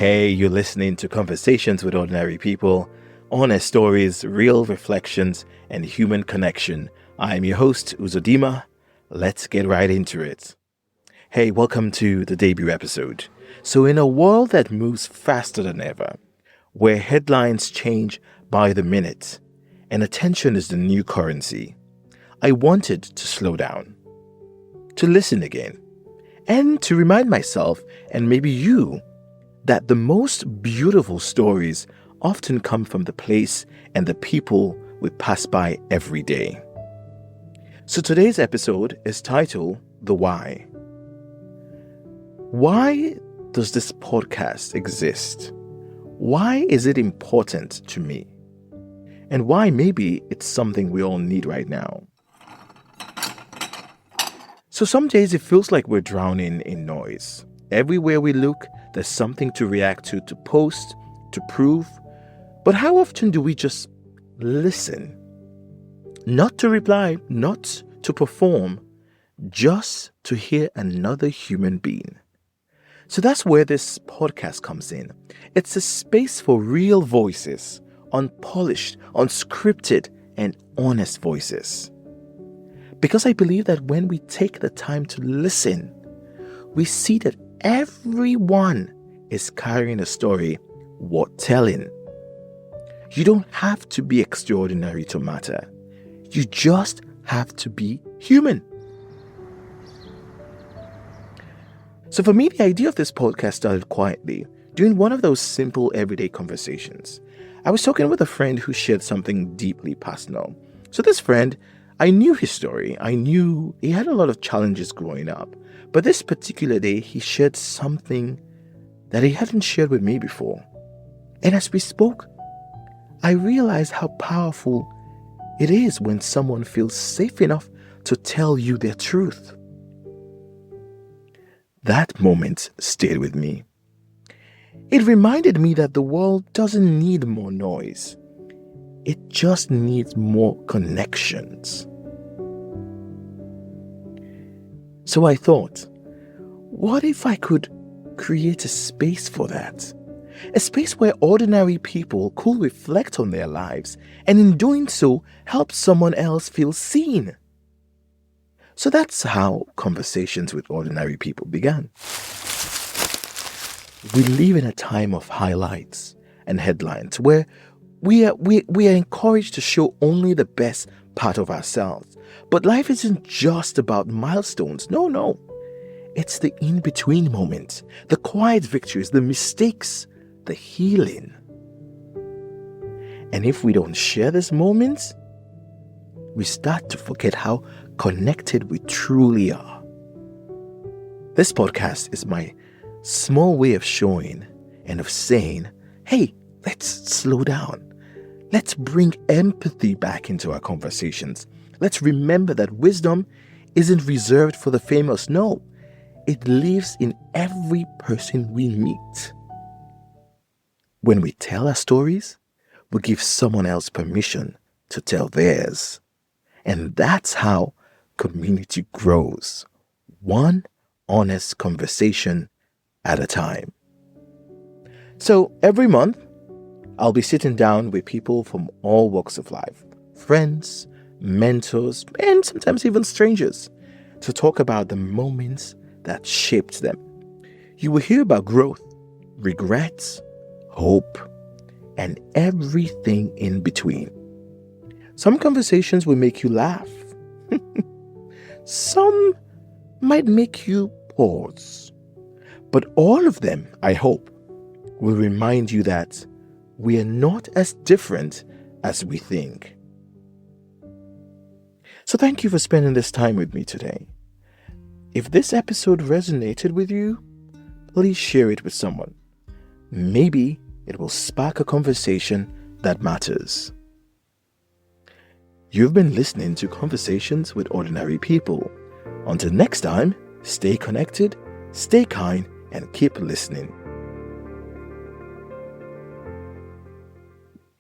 Hey, you're listening to Conversations with Ordinary People, honest stories, real reflections, and human connection. I'm your host, Uzodima. Let's get right into it. Hey, welcome to the debut episode. So in a world that moves faster than ever, where headlines change by the minute, and attention is the new currency, I wanted to slow down, to listen again, and to remind myself, and maybe you, that the most beautiful stories often come from the place and the people we pass by every day. So today's episode is titled The Why. Why does this podcast exist? Why is it important to me? And why maybe it's something we all need right now? So some days it feels like we're drowning in noise. Everywhere we look, there's something to react to post, to prove. But how often do we just listen? Not to reply, not to perform, just to hear another human being. So that's where this podcast comes in. It's a space for real voices, unpolished, unscripted, and honest voices. Because I believe that when we take the time to listen, we see that everyone is carrying a story worth telling. You don't have to be extraordinary to matter. You just have to be human. So for me, the idea of this podcast started quietly, during one of those simple everyday conversations. I was talking with a friend who shared something deeply personal. So this friend, I knew his story. I knew he had a lot of challenges growing up. But this particular day, he shared something that he hadn't shared with me before. And as we spoke, I realized how powerful it is when someone feels safe enough to tell you their truth. That moment stayed with me. It reminded me that the world doesn't need more noise. It just needs more connections. So I thought, what if I could create a space for that? A space where ordinary people could reflect on their lives and in doing so, help someone else feel seen. So that's how Conversations with Ordinary People began. We live in a time of highlights and headlines where we are encouraged to show only the best part of ourselves. But life isn't just about milestones. No. It's the in-between moments, the quiet victories, the mistakes, the healing. And if we don't share these moments, we start to forget how connected we truly are. This podcast is my small way of showing and of saying, hey, let's slow down. Let's bring empathy back into our conversations. Let's remember that wisdom isn't reserved for the famous. No, it lives in every person we meet. When we tell our stories, we give someone else permission to tell theirs. And that's how community grows, one honest conversation at a time. So every month, I'll be sitting down with people from all walks of life, friends, mentors, and sometimes even strangers, to talk about the moments that shaped them. You will hear about growth, regrets, hope, and everything in between. Some conversations will make you laugh. Some might make you pause. But all of them, I hope, will remind you that we are not as different as we think. So thank you for spending this time with me today. If this episode resonated with you, please share it with someone. Maybe it will spark a conversation that matters. You've been listening to Conversations with Ordinary People. Until next time, stay connected, stay kind, and keep listening.